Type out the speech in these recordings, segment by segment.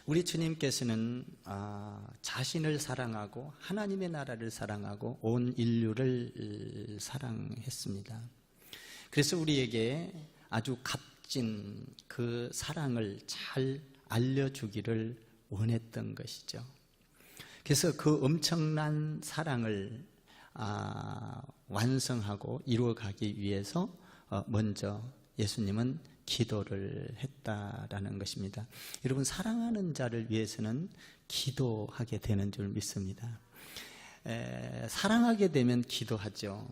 우리 주님께서는 자신을 사랑하고 하나님의 나라를 사랑하고 온 인류를 사랑했습니다. 그래서 우리에게 아주 값진 그 사랑을 잘 알려주기를 원했던 것이죠. 그래서 그 엄청난 사랑을 완성하고 이루어가기 위해서 먼저 예수님은 기도를 했다라는 것입니다. 여러분, 사랑하는 자를 위해서는 기도하게 되는 줄 믿습니다. 사랑하게 되면 기도하죠.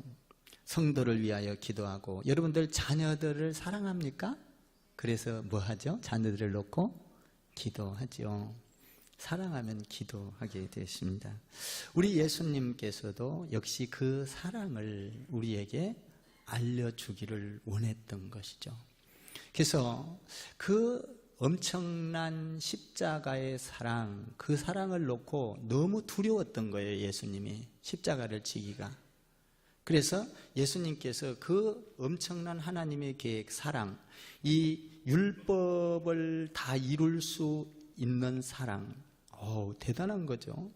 성도를 위하여 기도하고, 여러분들 자녀들을 사랑합니까? 그래서 뭐 하죠? 자녀들을 놓고 기도하죠. 사랑하면 기도하게 되십니다. 우리 예수님께서도 역시 그 사랑을 우리에게 알려주기를 원했던 것이죠. 그래서 그 엄청난 십자가의 사랑, 그 사랑을 놓고 너무 두려웠던 거예요, 예수님이. 십자가를 지기가. 그래서 예수님께서 그 엄청난 하나님의 계획, 사랑, 이 율법을 다 이룰 수 있는 사랑, 대단한 거죠.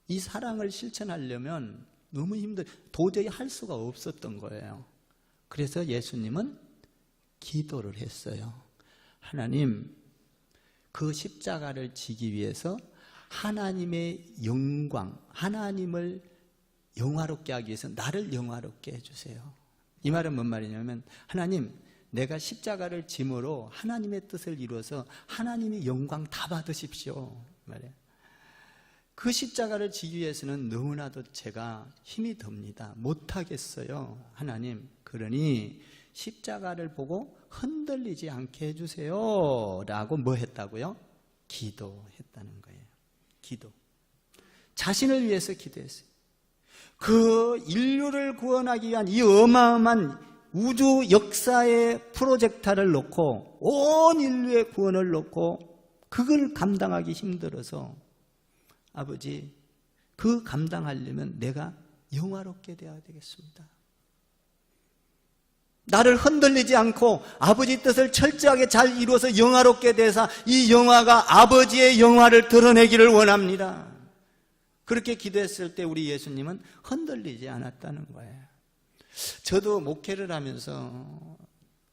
이 사랑을 실천하려면 너무 도저히 할 수가 없었던 거예요. 그래서 예수님은 기도를 했어요. 하나님, 그 십자가를 지기 위해서 하나님의 영광, 하나님을 영화롭게 하기 위해서 나를 영화롭게 해주세요. 이 말은 뭔 말이냐면, 하나님, 내가 십자가를 짐으로 하나님의 뜻을 이루어서 하나님의 영광 다 받으십시오 말이에요. 그 십자가를 지기 위해서는 너무나도 제가 힘이 듭니다. 못하겠어요. 하나님, 그러니 십자가를 보고 흔들리지 않게 해주세요 라고 뭐 했다고요? 기도했다는 거예요. 기도. 자신을 위해서 기도했어요. 그 인류를 구원하기 위한 이 어마어마한 우주 역사의 프로젝터를 놓고, 온 인류의 구원을 놓고 그걸 감당하기 힘들어서, 아버지, 그 감당하려면 내가 영화롭게 되어야 되겠습니다. 나를 흔들리지 않고 아버지 뜻을 철저하게 잘 이루어서 영화롭게 돼서 이 영화가 아버지의 영화를 드러내기를 원합니다. 그렇게 기도했을 때 우리 예수님은 흔들리지 않았다는 거예요. 저도 목회를 하면서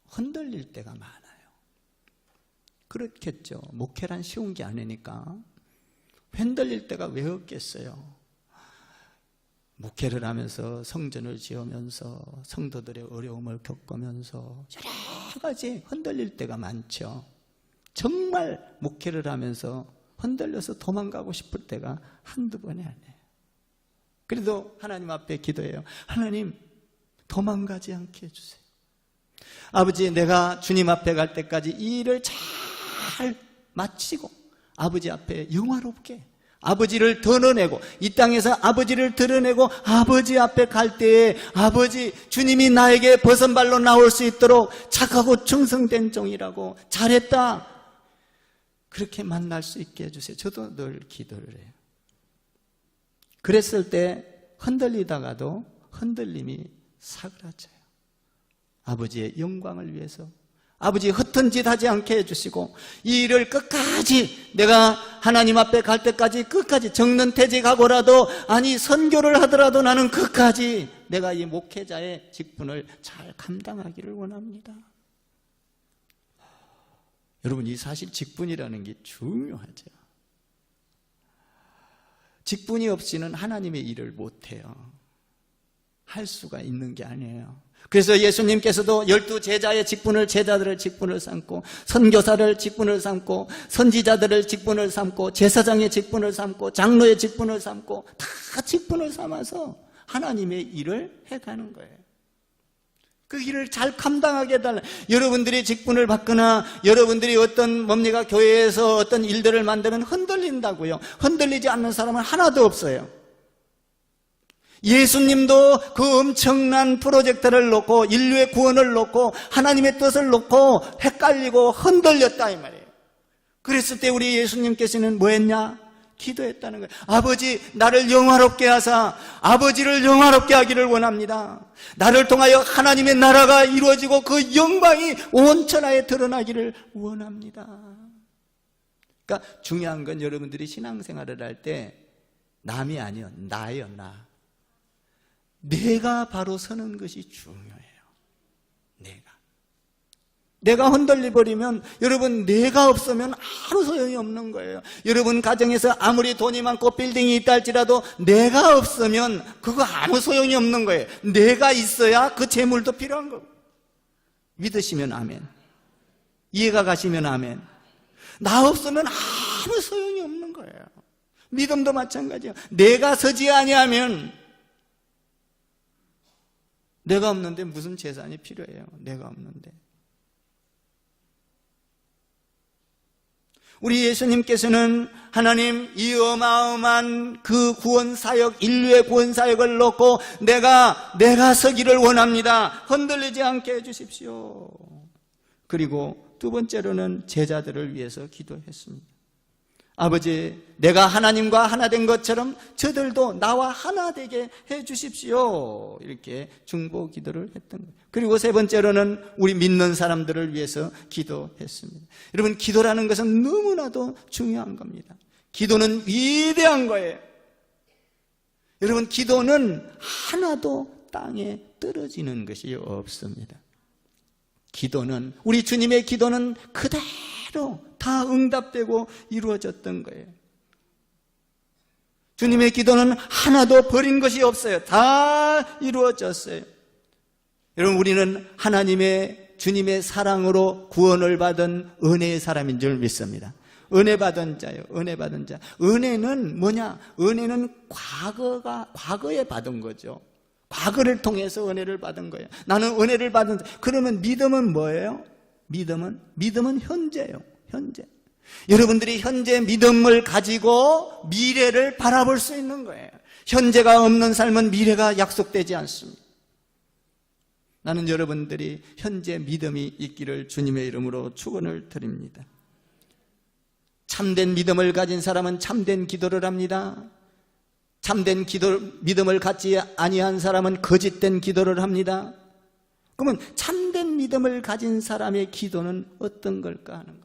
흔들릴 때가 많아요. 그렇겠죠. 목회란 쉬운 게 아니니까. 흔들릴 때가 왜 없겠어요. 목회를 하면서 성전을 지으면서 성도들의 어려움을 겪으면서 여러 가지 흔들릴 때가 많죠. 정말 목회를 하면서 흔들려서 도망가고 싶을 때가 한두 번이 아니에요. 그래도 하나님 앞에 기도해요. 하나님, 도망가지 않게 해주세요. 아버지, 내가 주님 앞에 갈 때까지 이 일을 잘 마치고 아버지 앞에 영화롭게 아버지를 드러내고, 이 땅에서 아버지를 드러내고 아버지 앞에 갈 때에 아버지, 주님이 나에게 벗은발로 나올 수 있도록 착하고 충성된 종이라고, 잘했다, 그렇게 만날 수 있게 해주세요. 저도 늘 기도를 해요. 그랬을 때 흔들리다가도 흔들림이 사그라져요. 아버지의 영광을 위해서 아버지 흩은 짓 하지 않게 해주시고, 이 일을 끝까지, 내가 하나님 앞에 갈 때까지 끝까지 정년퇴직하고라도, 아니 선교를 하더라도 나는 끝까지 내가 이 목회자의 직분을 잘 감당하기를 원합니다. 여러분, 이 사실 직분이라는 게 중요하죠. 직분이 없이는 하나님의 일을 못해요. 할 수가 있는 게 아니에요. 그래서 예수님께서도 12 제자의 직분을, 제자들의 직분을 삼고, 선교사를 직분을 삼고, 선지자들을 직분을 삼고, 제사장의 직분을 삼고, 장로의 직분을 삼고, 다 직분을 삼아서 하나님의 일을 해가는 거예요. 그 일을 잘 감당하게 해달라. 여러분들이 직분을 받거나 여러분들이 어떤 교회에서 어떤 일들을 만들면 흔들린다고요. 흔들리지 않는 사람은 하나도 없어요. 예수님도 그 엄청난 프로젝트를 놓고, 인류의 구원을 놓고, 하나님의 뜻을 놓고 헷갈리고 흔들렸다 이 말이에요. 그랬을 때 우리 예수님께서는 뭐 했냐? 기도했다는 거예요. 아버지, 나를 영화롭게 하사 아버지를 영화롭게 하기를 원합니다. 나를 통하여 하나님의 나라가 이루어지고 그 영광이 온 천하에 드러나기를 원합니다. 그러니까 중요한 건 여러분들이 신앙생활을 할 때 남이 아니요, 나예요, 나. 내가 바로 서는 것이 중요해요. 내가 흔들려 버리면 여러분, 내가 없으면 아무 소용이 없는 거예요. 여러분 가정에서 아무리 돈이 많고 빌딩이 있다 할지라도 내가 없으면 그거 아무 소용이 없는 거예요. 내가 있어야 그 재물도 필요한 거고. 믿으시면 아멘. 이해가 가시면 아멘. 나 없으면 아무 소용이 없는 거예요. 믿음도 마찬가지예요. 내가 서지 아니하면, 내가 없는데 무슨 재산이 필요해요? 내가 없는데. 우리 예수님께서는 하나님, 이 어마어마한 그 구원사역, 인류의 구원사역을 놓고 내가 서기를 원합니다. 흔들리지 않게 해주십시오. 그리고 두 번째로는 제자들을 위해서 기도했습니다. 아버지, 내가 하나님과 하나 된 것처럼 저들도 나와 하나 되게 해주십시오. 이렇게 중보 기도를 했던 거예요. 그리고 세 번째로는 우리 믿는 사람들을 위해서 기도했습니다. 여러분, 기도라는 것은 너무나도 중요한 겁니다. 기도는 위대한 거예요. 여러분, 기도는 하나도 땅에 떨어지는 것이 없습니다. 기도는, 우리 주님의 기도는 그대로 다 응답되고 이루어졌던 거예요. 주님의 기도는 하나도 버린 것이 없어요. 다 이루어졌어요. 여러분, 우리는 하나님의, 주님의 사랑으로 구원을 받은 은혜의 사람인 줄 믿습니다. 은혜 받은 자요, 은혜 받은 자. 은혜는 뭐냐? 은혜는 과거에 받은 거죠. 과거를 통해서 은혜를 받은 거예요. 나는 은혜를 받은 자. 그러면 믿음은 뭐예요? 믿음은 현재예요. 현재. 여러분들이 현재 믿음을 가지고 미래를 바라볼 수 있는 거예요. 현재가 없는 삶은 미래가 약속되지 않습니다. 나는 여러분들이 현재 믿음이 있기를 주님의 이름으로 축원을 드립니다. 참된 믿음을 가진 사람은 참된 기도를 합니다. 참된 믿음을 갖지 아니한 사람은 거짓된 기도를 합니다. 그러면 참된 믿음을 가진 사람의 기도는 어떤 걸까 하는 거.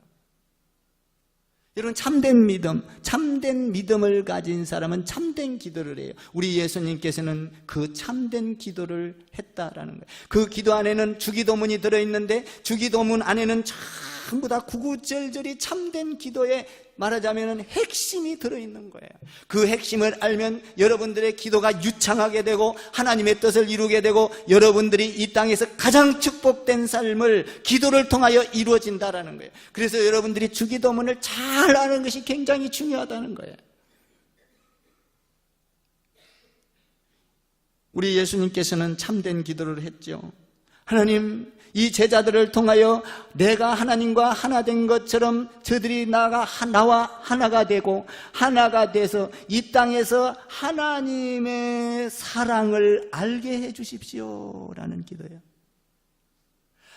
여러분, 참된 믿음을 가진 사람은 참된 기도를 해요. 우리 예수님께서는 그 참된 기도를 했다라는 거예요. 그 기도 안에는 주기도문이 들어있는데 주기도문 안에는 전부 다 구구절절이 참된 기도에 말하자면 핵심이 들어있는 거예요. 그 핵심을 알면 여러분들의 기도가 유창하게 되고 하나님의 뜻을 이루게 되고 여러분들이 이 땅에서 가장 축복된 삶을 기도를 통하여 이루어진다라는 거예요. 그래서 여러분들이 주기도문을 잘 아는 것이 굉장히 중요하다는 거예요. 우리 예수님께서는 참된 기도를 했죠. 하나님, 이 제자들을 통하여 내가 하나님과 하나 된 것처럼 저들이 나와 하나가 되고 하나가 돼서 이 땅에서 하나님의 사랑을 알게 해 주십시오 라는 기도예요.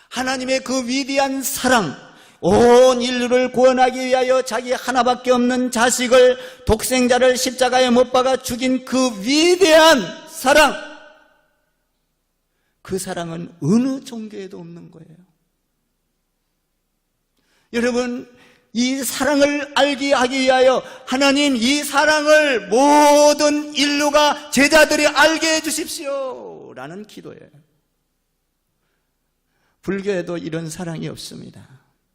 하나님의 그 위대한 사랑, 온 인류를 구원하기 위하여 자기 하나밖에 없는 자식을, 독생자를 십자가에 못 박아 죽인 그 위대한 사랑, 그 사랑은 어느 종교에도 없는 거예요. 여러분, 이 사랑을 알게 하기 위하여 하나님, 이 사랑을 모든 인류가, 제자들이 알게 해주십시오 라는 기도예요. 불교에도 이런 사랑이 없습니다.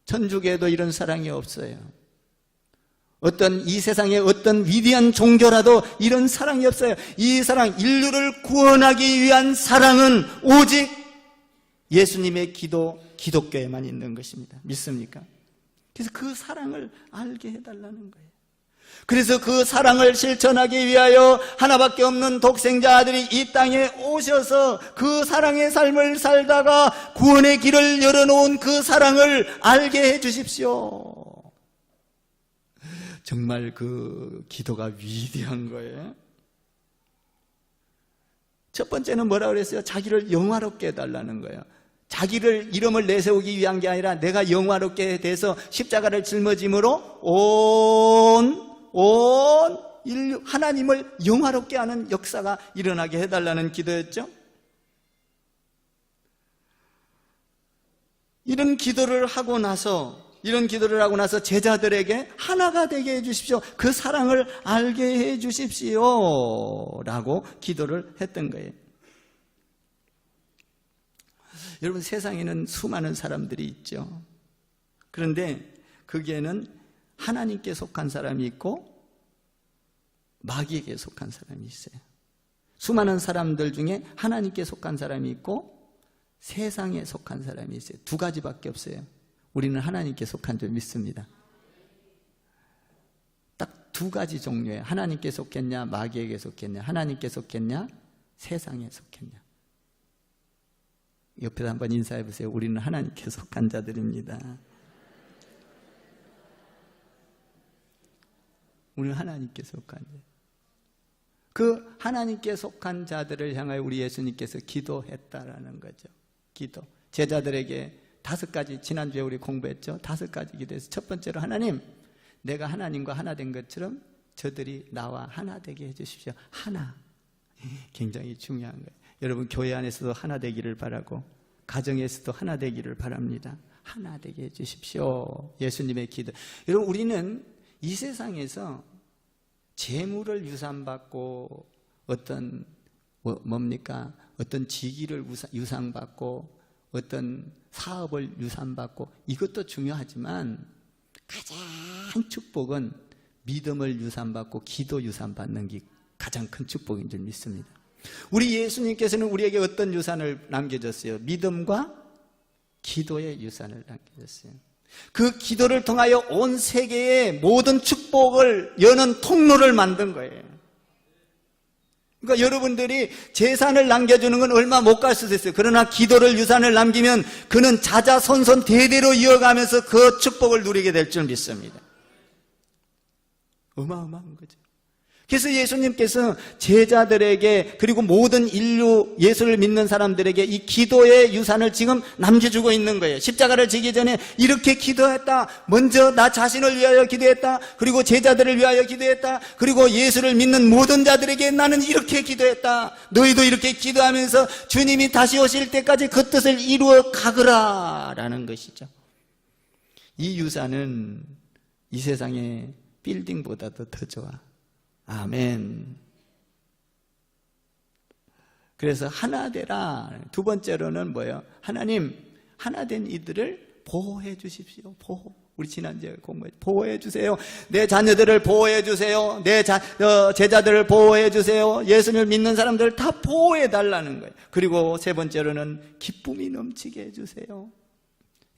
천주교에도 이런 사랑이 없어요. 이 세상의 어떤 위대한 종교라도 이런 사랑이 없어요. 이 사랑, 인류를 구원하기 위한 사랑은 오직 예수님의 기독교에만 있는 것입니다. 믿습니까? 그래서 그 사랑을 알게 해달라는 거예요. 그래서 그 사랑을 실천하기 위하여 하나밖에 없는 독생자 아들이 이 땅에 오셔서 그 사랑의 삶을 살다가 구원의 길을 열어놓은 그 사랑을 알게 해주십시오. 정말 그 기도가 위대한 거예요. 첫 번째는 뭐라고 그랬어요? 자기를 영화롭게 해달라는 거예요. 자기를 이름을 내세우기 위한 게 아니라 내가 영화롭게 돼서 십자가를 짊어짐으로 온 인류, 하나님을 영화롭게 하는 역사가 일어나게 해달라는 기도였죠. 이런 기도를 하고 나서 이런 기도를 하고 나서 제자들에게 하나가 되게 해주십시오. 그 사랑을 알게 해주십시오. 라고 기도를 했던 거예요. 여러분, 세상에는 수많은 사람들이 있죠. 그런데 거기에는 하나님께 속한 사람이 있고 마귀에게 속한 사람이 있어요. 수많은 사람들 중에 하나님께 속한 사람이 있고 세상에 속한 사람이 있어요. 두 가지밖에 없어요. 우리는 하나님께 속한 줄 믿습니다. 딱 두 가지 종류예요. 하나님께 속했냐, 마귀에게 속했냐, 하나님께 속했냐, 세상에 속했냐. 옆에서 한번 인사해 보세요. 우리는 하나님께 속한 자들입니다. 우리는 하나님께 속한 자. 그 하나님께 속한 자들을 향하여 우리 예수님께서 기도했다라는 거죠. 기도. 제자들에게 5가지, 지난주에 우리 공부했죠. 5가지 기도해서 첫 번째로, 하나님, 내가 하나님과 하나 된 것처럼 저들이 나와 하나 되게 해주십시오. 하나. 굉장히 중요한 거예요. 여러분, 교회 안에서도 하나 되기를 바라고 가정에서도 하나 되기를 바랍니다. 하나 되게 해주십시오. 예수님의 기도. 여러분, 우리는 이 세상에서 재물을 유산받고 어떤 어떤 직위를 유산받고 어떤 사업을 유산받고 이것도 중요하지만 가장 축복은 믿음을 유산받고 기도 유산받는 게 가장 큰 축복인 줄 믿습니다. 우리 예수님께서는 우리에게 어떤 유산을 남겨줬어요? 믿음과 기도의 유산을 남겨줬어요. 그 기도를 통하여 온 세계의 모든 축복을 여는 통로를 만든 거예요. 그러니까 여러분들이 재산을 남겨주는 건 얼마 못 갈 수도 있어요. 그러나 기도를 유산을 남기면 그는 자자손손 대대로 이어가면서 그 축복을 누리게 될 줄 믿습니다. 어마어마한 거죠. 그래서 예수님께서 제자들에게 그리고 모든 인류 예수를 믿는 사람들에게 이 기도의 유산을 지금 남겨주고 있는 거예요. 십자가를 지기 전에 이렇게 기도했다. 먼저 나 자신을 위하여 기도했다. 그리고 제자들을 위하여 기도했다. 그리고 예수를 믿는 모든 자들에게 나는 이렇게 기도했다. 너희도 이렇게 기도하면서 주님이 다시 오실 때까지 그 뜻을 이루어 가거라 라는 것이죠. 이 유산은 이 세상의 빌딩보다도 더 좋아. 아멘. 그래서 하나 되라. 두 번째로는 뭐예요? 하나님, 하나 된 이들을 보호해 주십시오. 보호. 우리 지난주에 공부했죠. 보호해 주세요. 내 자녀들을 보호해 주세요. 내 제자들을 보호해 주세요. 예수를 믿는 사람들을 다 보호해 달라는 거예요. 그리고 세 번째로는 기쁨이 넘치게 해 주세요.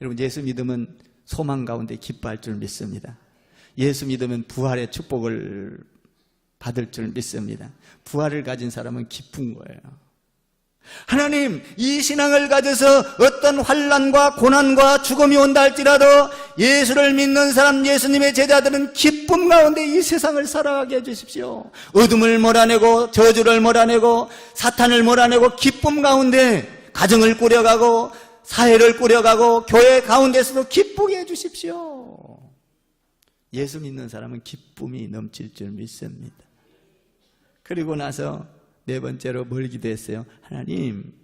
여러분, 예수 믿으면 소망 가운데 기뻐할 줄 믿습니다. 예수 믿으면 부활의 축복을 받을 줄 믿습니다. 부활을 가진 사람은 기쁜 거예요. 하나님, 이 신앙을 가져서 어떤 환난과 고난과 죽음이 온다 할지라도 예수를 믿는 사람, 예수님의 제자들은 기쁨 가운데 이 세상을 살아가게 해주십시오. 어둠을 몰아내고 저주를 몰아내고 사탄을 몰아내고 기쁨 가운데 가정을 꾸려가고 사회를 꾸려가고 교회 가운데서도 기쁘게 해주십시오. 예수 믿는 사람은 기쁨이 넘칠 줄 믿습니다. 그리고 나서 네 번째로 뭘 기도했어요? 하나님,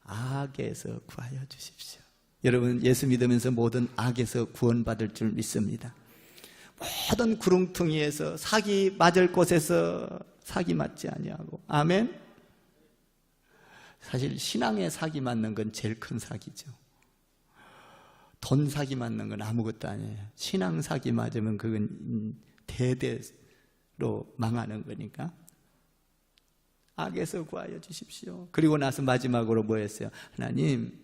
악에서 구하여 주십시오. 여러분, 예수 믿으면서 모든 악에서 구원받을 줄 믿습니다. 모든 구렁텅이에서 사기 맞을 곳에서 사기 맞지 아니하고. 아멘. 사실 신앙에 사기 맞는 건 제일 큰 사기죠. 돈 사기 맞는 건 아무것도 아니에요. 신앙 사기 맞으면 그건 대대로 망하는 거니까. 악에서 구하여 주십시오. 그리고 나서 마지막으로 뭐 했어요? 하나님,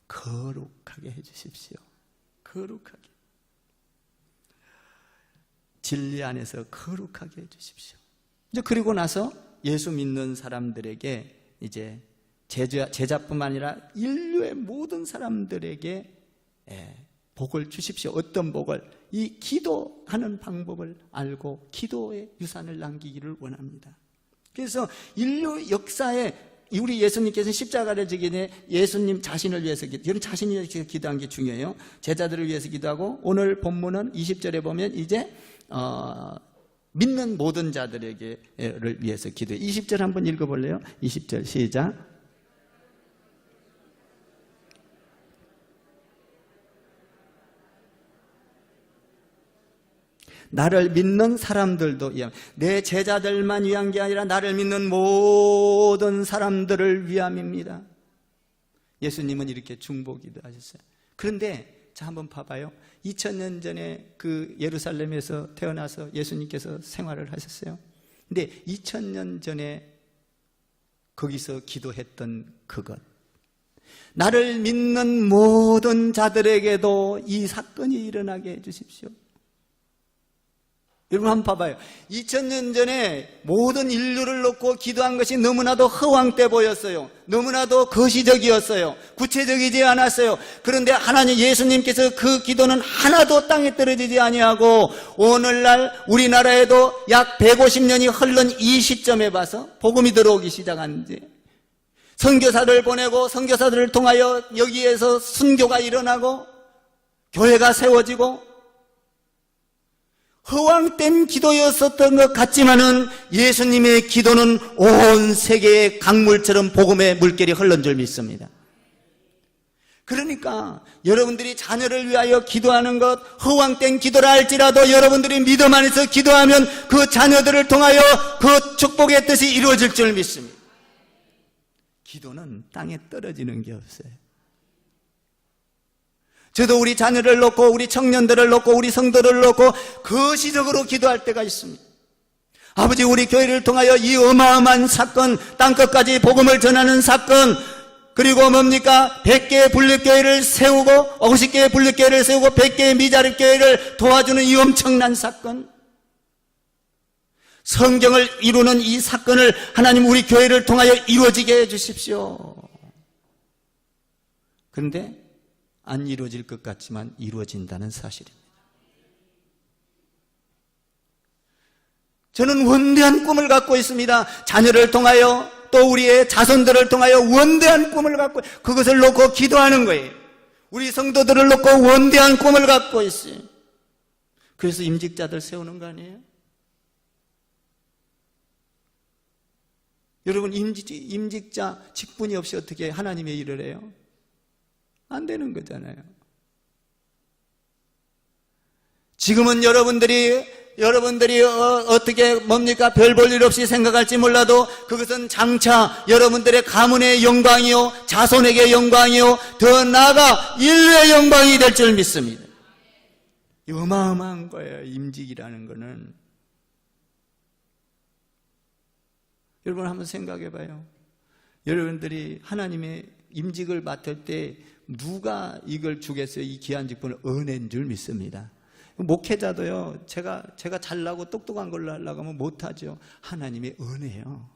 거룩하게 해주십시오. 거룩하게. 진리 안에서 거룩하게 해주십시오. 이제 그리고 나서 예수 믿는 사람들에게 이제 제자뿐만 아니라 인류의 모든 사람들에게 복을 주십시오. 어떤 복을? 이 기도하는 방법을 알고 기도의 유산을 남기기를 원합니다. 그래서 인류 역사에 우리 예수님께서는 십자가를 지기 전에 예수님 자신을 위해서 여러분 자신을 위해서 기도한 게 중요해요. 제자들을 위해서 기도하고 오늘 본문은 20절에 보면 이제 믿는 모든 자들에게를 위해서 기도해요. 20절 한번 읽어볼래요? 20절 시작. 나를 믿는 사람들도 내 제자들만 위한 게 아니라 나를 믿는 모든 사람들을 위함입니다. 예수님은 이렇게 중보기도 하셨어요. 그런데 자 한번 봐봐요. 2000년 전에 그 예루살렘에서 태어나서 예수님께서 생활을 하셨어요. 근데 2000년 전에 거기서 기도했던 그것, 나를 믿는 모든 자들에게도 이 사건이 일어나게 해주십시오. 여러분 한번 봐봐요. 2000년 전에 모든 인류를 놓고 기도한 것이 너무나도 허황돼 보였어요. 너무나도 거시적이었어요. 구체적이지 않았어요. 그런데 하나님 예수님께서 그 기도는 하나도 땅에 떨어지지 아니하고 오늘날 우리나라에도 약 150년이 흘른 이 시점에 봐서 복음이 들어오기 시작한지, 선교사를 보내고 선교사들을 통하여 여기에서 순교가 일어나고 교회가 세워지고, 허황된 기도였었던 것 같지만은 예수님의 기도는 온 세계의 강물처럼 복음의 물결이 흘른 줄 믿습니다. 그러니까 여러분들이 자녀를 위하여 기도하는 것, 허황된 기도라 할지라도 여러분들이 믿음 안에서 기도하면 그 자녀들을 통하여 그 축복의 뜻이 이루어질 줄 믿습니다. 기도는 땅에 떨어지는 게 없어요. 저도 우리 자녀를 놓고 우리 청년들을 놓고 우리 성도를 놓고 거시적으로 기도할 때가 있습니다. 아버지, 우리 교회를 통하여 이 어마어마한 사건, 땅끝까지 복음을 전하는 사건, 그리고 뭡니까? 100개의 분립교회를 세우고 50개의 분립교회를 세우고 100개의 미자립교회를 도와주는 이 엄청난 사건, 성경을 이루는 이 사건을 하나님 우리 교회를 통하여 이루어지게 해주십시오. 그런데 안 이루어질 것 같지만 이루어진다는 사실입니다. 저는 원대한 꿈을 갖고 있습니다. 자녀를 통하여 또 우리의 자손들을 통하여 원대한 꿈을 갖고, 그것을 놓고 기도하는 거예요. 우리 성도들을 놓고 원대한 꿈을 갖고 있어요. 그래서 임직자들 세우는 거 아니에요? 여러분, 임직자 직분이 없이 어떻게 하나님의 일을 해요? 안 되는 거잖아요. 지금은 여러분들이 어떻게 뭡니까? 별 볼 일 없이 생각할지 몰라도 그것은 장차 여러분들의 가문의 영광이요, 자손에게 영광이요, 더 나아가 인류의 영광이 될 줄 믿습니다. 어마어마한 거예요, 임직이라는 거는. 여러분 한번 생각해 봐요. 여러분들이 하나님의 임직을 맡을 때 누가 이걸 주겠어요? 이 귀한 직분을 은혜인 줄 믿습니다. 목회자도요, 제가 잘나고 똑똑한 걸로 하려고 하면 못하죠. 하나님의 은혜요.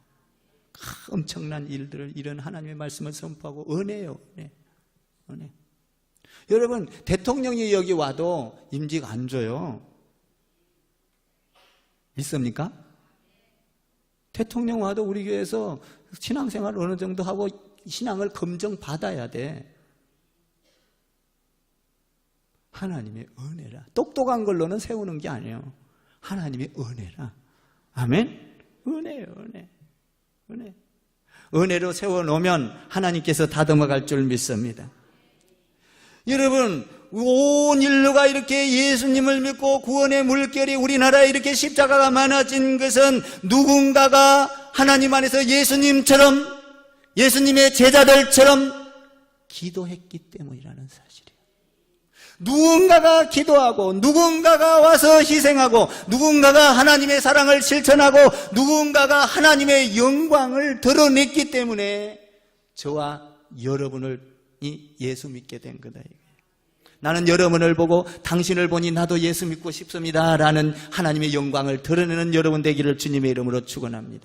엄청난 일들을, 이런 하나님의 말씀을 선포하고 은혜요. 은혜. 여러분, 대통령이 여기 와도 임직 안 줘요. 믿습니까? 대통령 와도 우리 교회에서 신앙생활 어느 정도 하고 신앙을 검증받아야 돼. 하나님의 은혜라. 똑똑한 걸로는 세우는 게 아니에요. 하나님의 은혜라. 아멘? 은혜예요, 은혜. 은혜. 은혜로 세워놓으면 하나님께서 다듬어갈 줄 믿습니다. 여러분, 온 인류가 이렇게 예수님을 믿고 구원의 물결이 우리나라에 이렇게 십자가가 많아진 것은 누군가가 하나님 안에서 예수님처럼, 예수님의 제자들처럼 기도했기 때문이라는 사실이에요. 누군가가 기도하고, 누군가가 와서 희생하고, 누군가가 하나님의 사랑을 실천하고, 누군가가 하나님의 영광을 드러냈기 때문에 저와 여러분이 예수 믿게 된 거다. 나는 여러분을 보고 당신을 보니 나도 예수 믿고 싶습니다 라는 하나님의 영광을 드러내는 여러분 되기를 주님의 이름으로 축원합니다.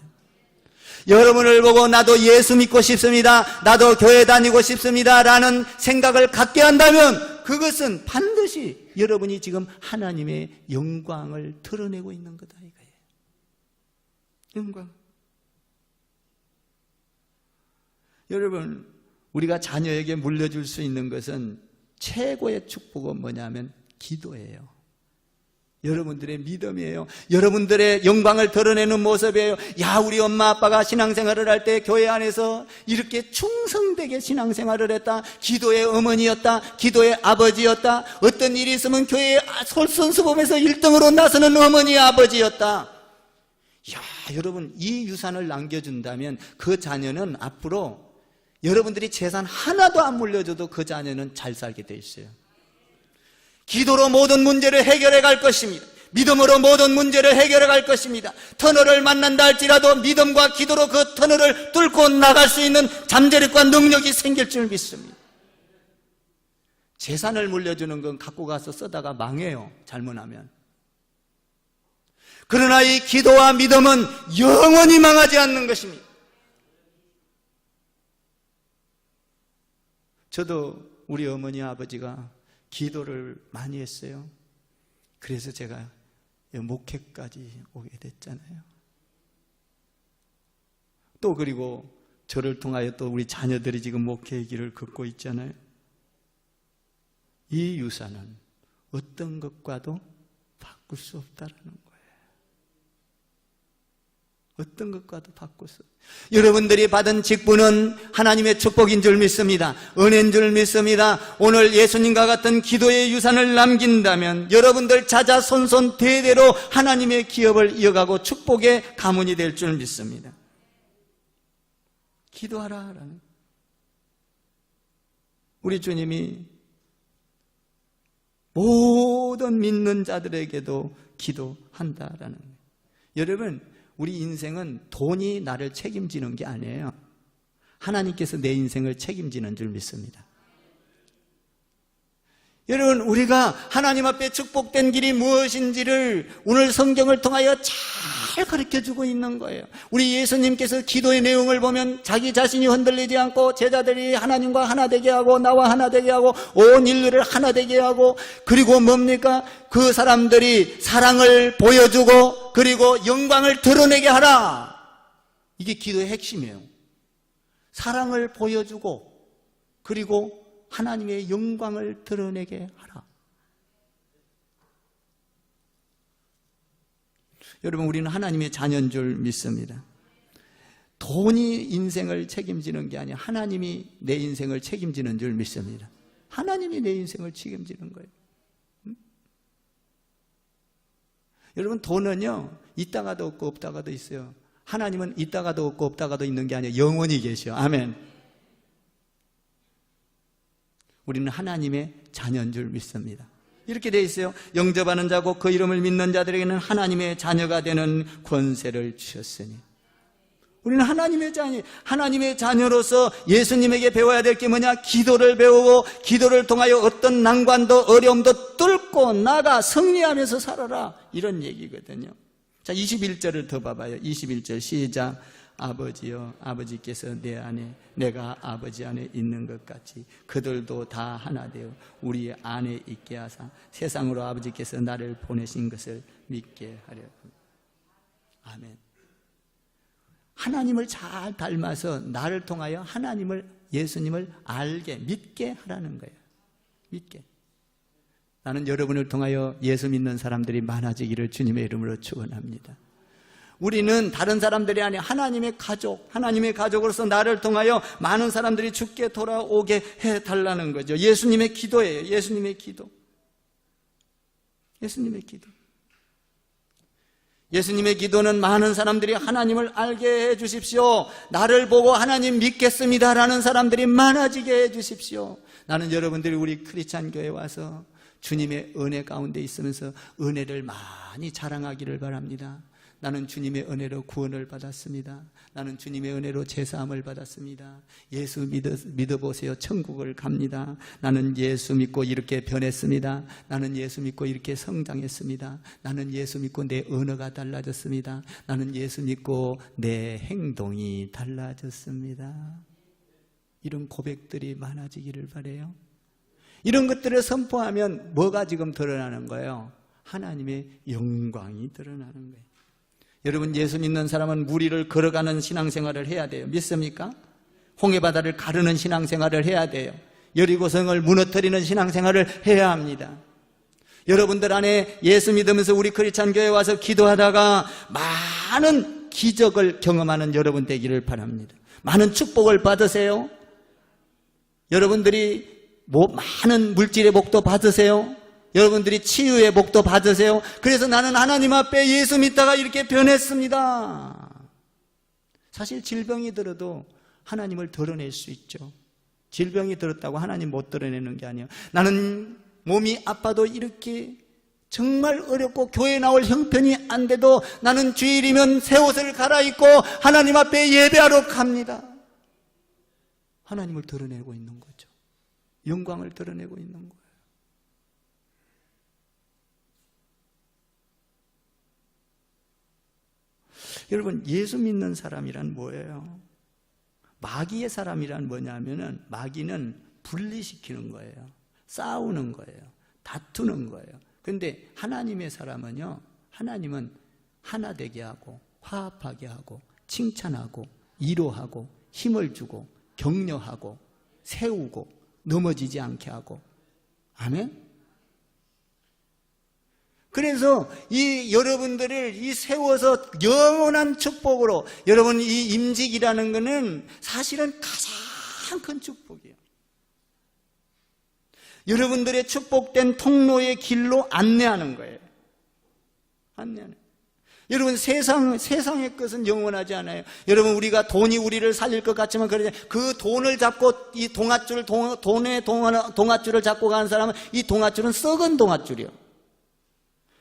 여러분을 보고 나도 예수 믿고 싶습니다, 나도 교회 다니고 싶습니다 라는 생각을 갖게 한다면 그것은 반드시 여러분이 지금 하나님의 영광을 드러내고 있는 거다 이거예요. 영광. 여러분, 우리가 자녀에게 물려줄 수 있는 것은 최고의 축복은 뭐냐면 기도예요. 여러분들의 믿음이에요. 여러분들의 영광을 드러내는 모습이에요. 야, 우리 엄마 아빠가 신앙생활을 할 때 교회 안에서 이렇게 충성되게 신앙생활을 했다. 기도의 어머니였다. 기도의 아버지였다. 어떤 일이 있으면 교회에 솔선수범해서 1등으로 나서는 어머니 아버지였다. 야, 여러분, 이 유산을 남겨준다면 그 자녀는 앞으로 여러분들이 재산 하나도 안 물려줘도 그 자녀는 잘 살게 돼 있어요. 기도로 모든 문제를 해결해 갈 것입니다. 믿음으로 모든 문제를 해결해 갈 것입니다. 터널을 만난다 할지라도 믿음과 기도로 그 터널을 뚫고 나갈 수 있는 잠재력과 능력이 생길 줄 믿습니다. 재산을 물려주는 건 갖고 가서 쓰다가 망해요, 잘못하면. 그러나 이 기도와 믿음은 영원히 망하지 않는 것입니다. 저도 우리 어머니 아버지가 기도를 많이 했어요. 그래서 제가 목회까지 오게 됐잖아요. 또 그리고 저를 통하여 또 우리 자녀들이 지금 목회의 길을 걷고 있잖아요. 이 유산은 어떤 것과도 바꿀 수 없다라는 거예요. 어떤 것과도 바꿀 수 없어요. 여러분들이 받은 직분은 하나님의 축복인 줄 믿습니다. 은혜인 줄 믿습니다. 오늘 예수님과 같은 기도의 유산을 남긴다면 여러분들 자자손손 대대로 하나님의 기업을 이어가고 축복의 가문이 될 줄 믿습니다. 기도하라라는, 우리 주님이 모든 믿는 자들에게도 기도한다라는 거예요. 여러분, 우리 인생은 돈이 나를 책임지는 게 아니에요. 하나님께서 내 인생을 책임지는 줄 믿습니다. 여러분, 우리가 하나님 앞에 축복된 길이 무엇인지를 오늘 성경을 통하여 잘 가르쳐주고 있는 거예요. 우리 예수님께서 기도의 내용을 보면 자기 자신이 흔들리지 않고 제자들이 하나님과 하나 되게 하고 나와 하나 되게 하고 온 인류를 하나 되게 하고, 그리고 뭡니까? 그 사람들이 사랑을 보여주고 그리고 영광을 드러내게 하라. 이게 기도의 핵심이에요. 사랑을 보여주고 그리고 하나님의 영광을 드러내게 하라. 여러분, 우리는 하나님의 자녀인 줄 믿습니다. 돈이 인생을 책임지는 게 아니라 하나님이 내 인생을 책임지는 줄 믿습니다. 하나님이 내 인생을 책임지는 거예요. 여러분, 돈은요, 있다가도 없고 없다가도 있어요. 하나님은 있다가도 없고 없다가도 있는 게 아니라 영원히 계셔. 아멘. 우리는 하나님의 자녀인 줄 믿습니다. 이렇게 돼 있어요. 영접하는 자고 그 이름을 믿는 자들에게는 하나님의 자녀가 되는 권세를 주셨으니. 우리는 하나님의 자녀, 하나님의 자녀로서 예수님에게 배워야 될 게 뭐냐? 기도를 배우고 기도를 통하여 어떤 난관도 어려움도 뚫고 나가 승리하면서 살아라, 이런 얘기거든요. 자, 21절을 더 봐봐요. 21절 시작. 아버지여, 아버지께서 내 안에 내가 아버지 안에 있는 것 같이 그들도 다 하나 되어 우리 안에 있게 하사 세상으로 아버지께서 나를 보내신 것을 믿게 하려 합니다. 아멘. 하나님을 잘 닮아서 나를 통하여 하나님을, 예수님을 알게, 믿게 하라는 거예요. 믿게. 나는 여러분을 통하여 예수 믿는 사람들이 많아지기를 주님의 이름으로 축원합니다. 우리는 다른 사람들이 아니라 하나님의 가족, 하나님의 가족으로서 나를 통하여 많은 사람들이 주께 돌아오게 해달라는 거죠. 예수님의 기도예요. 예수님의 기도. 예수님의 기도. 예수님의 기도는 많은 사람들이 하나님을 알게 해주십시오. 나를 보고 하나님 믿겠습니다라는 사람들이 많아지게 해주십시오. 나는 여러분들이 우리 크리스찬 교회에 와서 주님의 은혜 가운데 있으면서 은혜를 많이 자랑하기를 바랍니다. 나는 주님의 은혜로 구원을 받았습니다. 나는 주님의 은혜로 제사함을 받았습니다. 예수 믿어보세요. 천국을 갑니다. 나는 예수 믿고 이렇게 변했습니다. 나는 예수 믿고 이렇게 성장했습니다. 나는 예수 믿고 내 언어가 달라졌습니다. 나는 예수 믿고 내 행동이 달라졌습니다. 이런 고백들이 많아지기를 바라요. 이런 것들을 선포하면 뭐가 지금 드러나는 거예요? 하나님의 영광이 드러나는 거예요. 여러분, 예수 믿는 사람은 무리를 걸어가는 신앙생활을 해야 돼요. 믿습니까? 홍해바다를 가르는 신앙생활을 해야 돼요. 여리고성을 무너뜨리는 신앙생활을 해야 합니다. 여러분들 안에 예수 믿으면서 우리 크리스찬 교회에 와서 기도하다가 많은 기적을 경험하는 여러분 되기를 바랍니다. 많은 축복을 받으세요. 여러분들이 많은 물질의 복도 받으세요. 여러분들이 치유의 복도 받으세요. 그래서 나는 하나님 앞에 예수 믿다가 이렇게 변했습니다. 사실 질병이 들어도 하나님을 드러낼 수 있죠. 질병이 들었다고 하나님 못 드러내는 게 아니에요. 나는 몸이 아파도 이렇게 정말 어렵고 교회 나올 형편이 안 돼도 나는 주일이면 새 옷을 갈아입고 하나님 앞에 예배하러 갑니다. 하나님을 드러내고 있는 거죠. 영광을 드러내고 있는 거예요. 여러분, 예수 믿는 사람이란 뭐예요? 마귀의 사람이란 뭐냐면은 마귀는 분리시키는 거예요. 싸우는 거예요. 다투는 거예요. 그런데 하나님의 사람은요, 하나님은 하나 되게 하고 화합하게 하고 칭찬하고 위로하고 힘을 주고 격려하고 세우고 넘어지지 않게 하고. 아멘? 그래서 이 여러분들을 이 세워서 영원한 축복으로, 여러분 이 임직이라는 것은 사실은 가장 큰 축복이에요. 여러분들의 축복된 통로의 길로 안내하는 거예요. 안내하는 거예요. 여러분 세상의 것은 영원하지 않아요. 여러분 우리가 돈이 우리를 살릴 것 같지만 그러지, 그 돈을 잡고 이 돈의 동아줄을 잡고 가는 사람은 이 동아줄은 썩은 동아줄이요.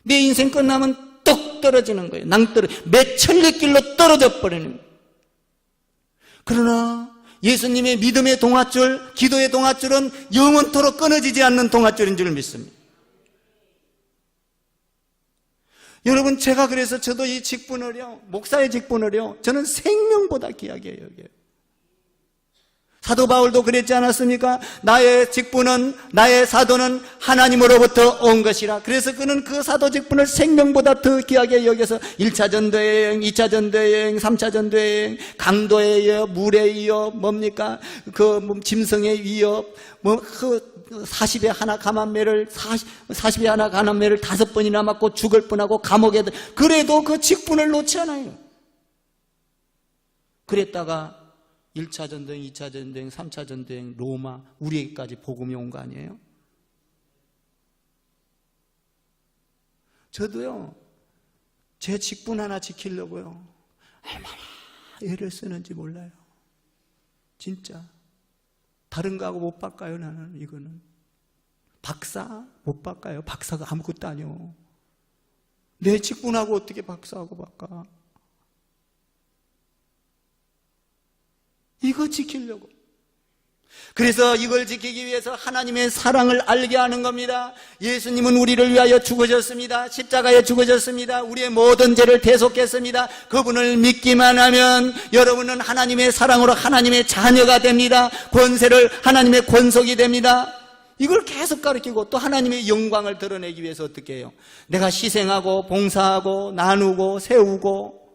내 인생 끝나면 뚝 떨어지는 거예요. 낭떠러 몇 천리길로 떨어져 버리는 거예요. 그러나 예수님의 믿음의 동아줄, 기도의 동아줄은 영원토록 끊어지지 않는 동아줄인 줄 믿습니다. 여러분, 제가 그래서 저도 이 직분을요, 목사의 직분을요, 저는 생명보다 귀하게 여겨요. 사도 바울도 그랬지 않았습니까? 나의 직분은, 나의 사도는 하나님으로부터 온 것이라. 그래서 그는 그 사도 직분을 생명보다 더 귀하게 여겨서 1차 전도여행, 2차 전도여행, 3차 전도여행, 강도의 위협, 물의 위협, 뭡니까? 짐승의 위협, 그 40에 하나 가난매를 5번이나 맞고 죽을 뻔하고 감옥에, 그래도 그 직분을 놓지 않아요. 그랬다가 1차 전도행, 2차 전도행, 3차 전도행, 로마, 우리에게까지 복음이 온 거 아니에요? 저도요, 제 직분 하나 지키려고요, 얼마나 애를 쓰는지 몰라요. 진짜. 다른 거하고 못 바꿔요, 나는. 이거는 박사 못 바꿔요. 박사가 아무것도 아니요. 내 직분하고 어떻게 박사하고 바꿔? 이거 지키려고. 그래서 이걸 지키기 위해서 하나님의 사랑을 알게 하는 겁니다. 예수님은 우리를 위하여 죽으셨습니다. 십자가에 죽으셨습니다. 우리의 모든 죄를 대속했습니다. 그분을 믿기만 하면 여러분은 하나님의 사랑으로 하나님의 자녀가 됩니다. 권세를, 하나님의 권속이 됩니다. 이걸 계속 가르치고 또 하나님의 영광을 드러내기 위해서 어떻게 해요? 내가 희생하고 봉사하고 나누고 세우고.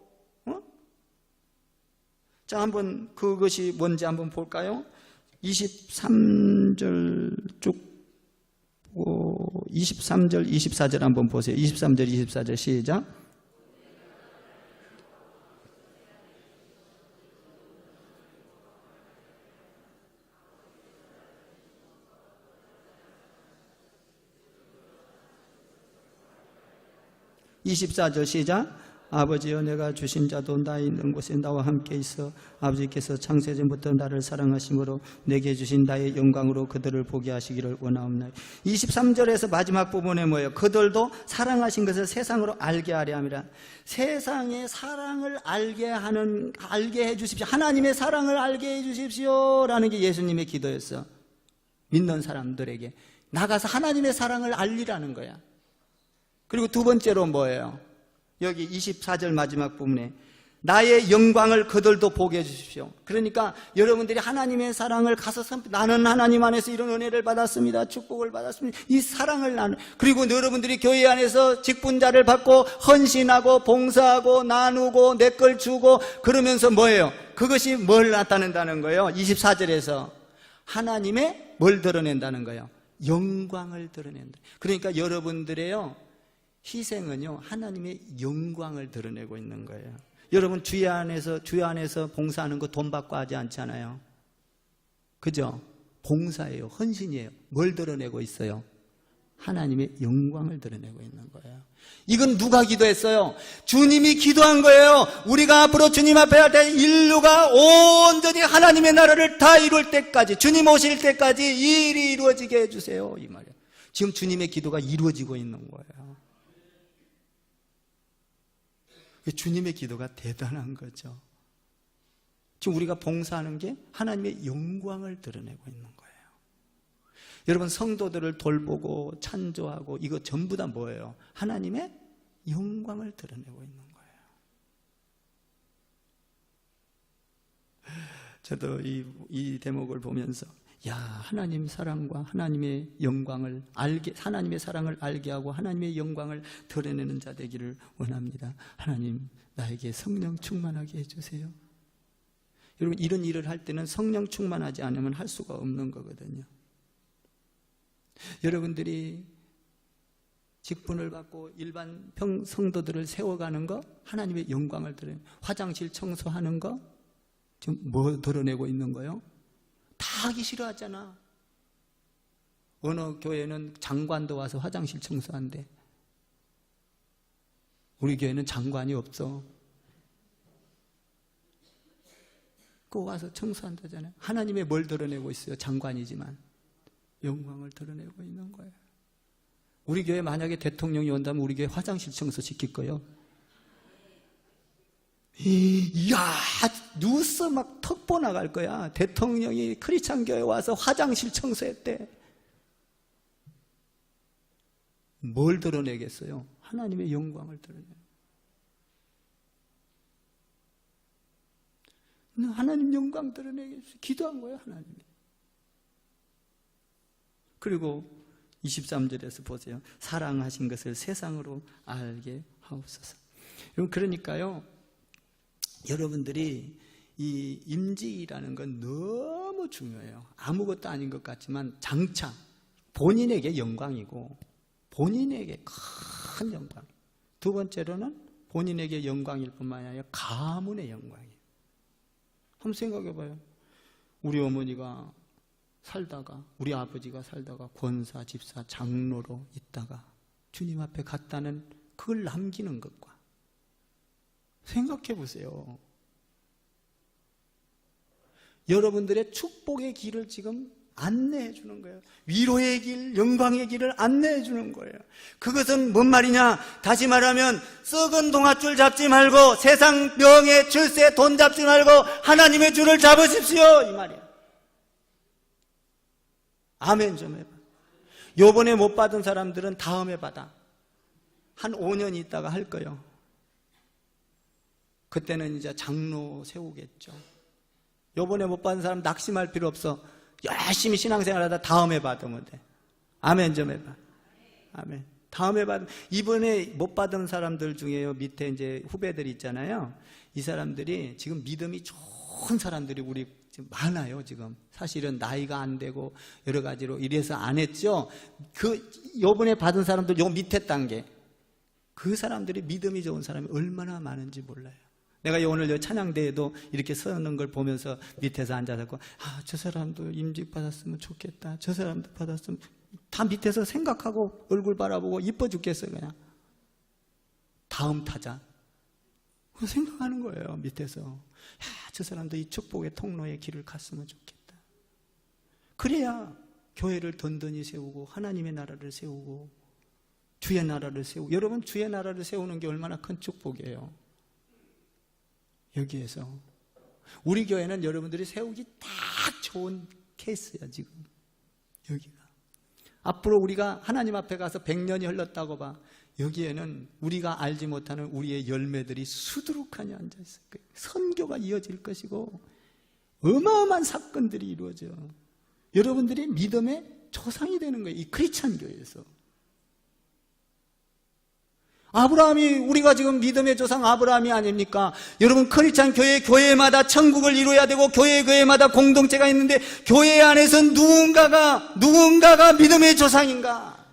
자, 한번 그것이 뭔지 한번 볼까요? 23절 쭉 보고 23절, 24절 한번 보세요. 23절, 24절 시작. (24절) 시작. 아버지여, 내가 주신 자도 나 있는 곳에 나와 함께 있어 아버지께서 창세전부터 나를 사랑하심으로 내게 주신 나의 영광으로 그들을 보게 하시기를 원하옵나이다. 23절에서 마지막 부분에 뭐예요? 그들도 사랑하신 것을 세상으로 알게 하려 함이라. 세상의 사랑을 알게 해 주십시오. 하나님의 사랑을 알게 해 주십시오 라는 게 예수님의 기도였어. 믿는 사람들에게 나가서 하나님의 사랑을 알리라는 거야. 그리고 두 번째로 뭐예요? 여기 24절 마지막 부분에 나의 영광을 그들도 보게 해주십시오. 그러니까 여러분들이 하나님의 사랑을 가서 나는 하나님 안에서 이런 은혜를 받았습니다. 축복을 받았습니다. 이 사랑을 나누. 그리고 여러분들이 교회 안에서 직분자를 받고 헌신하고 봉사하고 나누고 내 걸 주고 그러면서 뭐예요? 그것이 뭘 나타낸다는 거예요? 24절에서 하나님의 뭘 드러낸다는 거예요? 영광을 드러낸다. 그러니까 여러분들의요 희생은요 하나님의 영광을 드러내고 있는 거예요. 여러분 주의 안에서 봉사하는 거 돈 받고 하지 않잖아요. 그죠? 봉사예요. 헌신이에요. 뭘 드러내고 있어요? 하나님의 영광을 드러내고 있는 거예요. 이건 누가 기도했어요? 주님이 기도한 거예요. 우리가 앞으로 주님 앞에 할 때 인류가 온전히 하나님의 나라를 다 이룰 때까지, 주님 오실 때까지 이 일이 이루어지게 해주세요, 이 말이에요. 지금 주님의 기도가 이루어지고 있는 거예요. 주님의 기도가 대단한 거죠. 지금 우리가 봉사하는 게 하나님의 영광을 드러내고 있는 거예요. 여러분 성도들을 돌보고 찬조하고 이거 전부 다 뭐예요? 하나님의 영광을 드러내고 있는 거예요. 저도 이 대목을 보면서 야, 하나님 사랑과 하나님의 영광을 하나님의 사랑을 알게 하고 하나님의 영광을 드러내는 자 되기를 원합니다. 하나님 나에게 성령 충만하게 해주세요. 여러분 이런 일을 할 때는 성령 충만하지 않으면 할 수가 없는 거거든요. 여러분들이 직분을 받고 일반 성도들을 세워가는 거, 하나님의 영광을 드러내. 화장실 청소하는 거 지금 뭐 드러내고 있는 거요? 다 하기 싫어하잖아. 어느 교회는 장관도 와서 화장실 청소한대. 우리 교회는 장관이 없어. 그거 와서 청소한다잖아요. 하나님의 뭘 드러내고 있어요? 장관이지만 영광을 드러내고 있는 거예요. 우리 교회 만약에 대통령이 온다면 우리 교회 화장실 청소 시킬 거예요. 이야, 뉴스 막 턱보 나갈 거야. 대통령이 크리스찬 교회 와서 화장실 청소했대. 뭘 드러내겠어요? 하나님의 영광을 드러내요. 하나님 영광 드러내겠어요. 기도한 거예요, 하나님이. 그리고 23절에서 보세요. 사랑하신 것을 세상으로 알게 하옵소서. 그러니까요, 여러분들이 이 임직이라는 건 너무 중요해요. 아무것도 아닌 것 같지만 장차 본인에게 영광이고 본인에게 큰 영광. 두 번째로는 본인에게 영광일 뿐만 아니라 가문의 영광이에요. 한번 생각해 봐요. 우리 어머니가 살다가, 우리 아버지가 살다가 권사, 집사, 장로로 있다가 주님 앞에 갔다는 그걸 남기는 것과 생각해 보세요. 여러분들의 축복의 길을 지금 안내해 주는 거예요. 위로의 길, 영광의 길을 안내해 주는 거예요. 그것은 뭔 말이냐? 다시 말하면 썩은 동아줄 잡지 말고 세상 명예, 출세, 돈 잡지 말고 하나님의 줄을 잡으십시오, 이 말이에요. 아멘 좀 해봐. 요번에 못 받은 사람들은 다음에 받아. 한 5년 있다가 할 거예요. 그때는 이제 장로 세우겠죠. 요번에 못 받은 사람 낙심할 필요 없어. 열심히 신앙생활하다 다음에 받으면 돼. 아멘 좀 해봐. 아멘. 다음에 받으면, 이번에 못 받은 사람들 중에요, 밑에 이제 후배들이 있잖아요. 이 사람들이 지금 믿음이 좋은 사람들이 우리 지금 많아요, 지금. 사실은 나이가 안 되고 여러 가지로 이래서 안 했죠. 요번에 받은 사람들 요 밑에 단계. 그 사람들이 믿음이 좋은 사람이 얼마나 많은지 몰라요. 내가 오늘 찬양대회도 이렇게 서는 걸 보면서 밑에서 앉아서 저 사람도 임직 받았으면 좋겠다. 저 사람도 받았으면, 다 밑에서 생각하고 얼굴 바라보고 이뻐 죽겠어요, 그냥. 다음 타자. 생각하는 거예요, 밑에서. 저 사람도 이 축복의 통로의 길을 갔으면 좋겠다. 그래야 교회를 든든히 세우고 하나님의 나라를 세우고 주의 나라를 세우고. 여러분, 주의 나라를 세우는 게 얼마나 큰 축복이에요. 여기에서 우리 교회는 여러분들이 세우기 딱 좋은 케이스야, 지금. 여기가. 앞으로 우리가 하나님 앞에 가서 100년이 흘렀다고 봐. 여기에는 우리가 알지 못하는 우리의 열매들이 수두룩하니 앉아있을 거예요. 선교가 이어질 것이고 어마어마한 사건들이 이루어져. 여러분들이 믿음의 조상이 되는 거예요, 이 크리스찬 교회에서. 아브라함이, 우리가 지금 믿음의 조상 아브라함이 아닙니까? 여러분, 크리스찬 교회마다 천국을 이루어야 되고, 교회마다 공동체가 있는데, 교회 안에서 누군가가 믿음의 조상인가?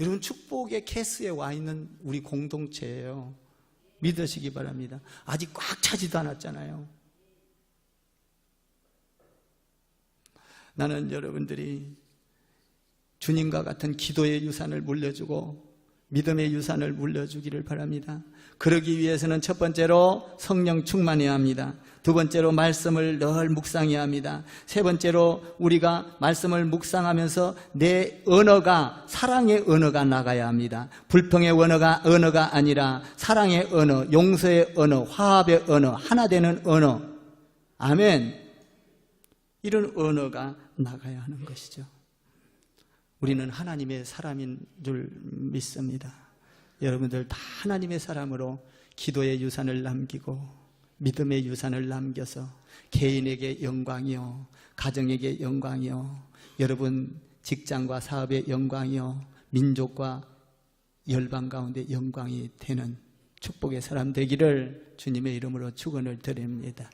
여러분, 축복의 캐스에 와 있는 우리 공동체예요. 믿으시기 바랍니다. 아직 꽉 차지도 않았잖아요. 나는 여러분들이 주님과 같은 기도의 유산을 물려주고 믿음의 유산을 물려주기를 바랍니다. 그러기 위해서는 첫 번째로 성령 충만해야 합니다. 두 번째로 말씀을 늘 묵상해야 합니다. 세 번째로 우리가 말씀을 묵상하면서 내 언어가 사랑의 언어가 나가야 합니다. 불평의 언어가 아니라 사랑의 언어, 용서의 언어, 화합의 언어, 하나 되는 언어. 아멘. 이런 언어가 나가야 하는 것이죠. 우리는 하나님의 사람인 줄 믿습니다. 여러분들 다 하나님의 사람으로 기도의 유산을 남기고 믿음의 유산을 남겨서 개인에게 영광이요, 가정에게 영광이요, 여러분 직장과 사업의 영광이요, 민족과 열방 가운데 영광이 되는 축복의 사람 되기를 주님의 이름으로 축원을 드립니다.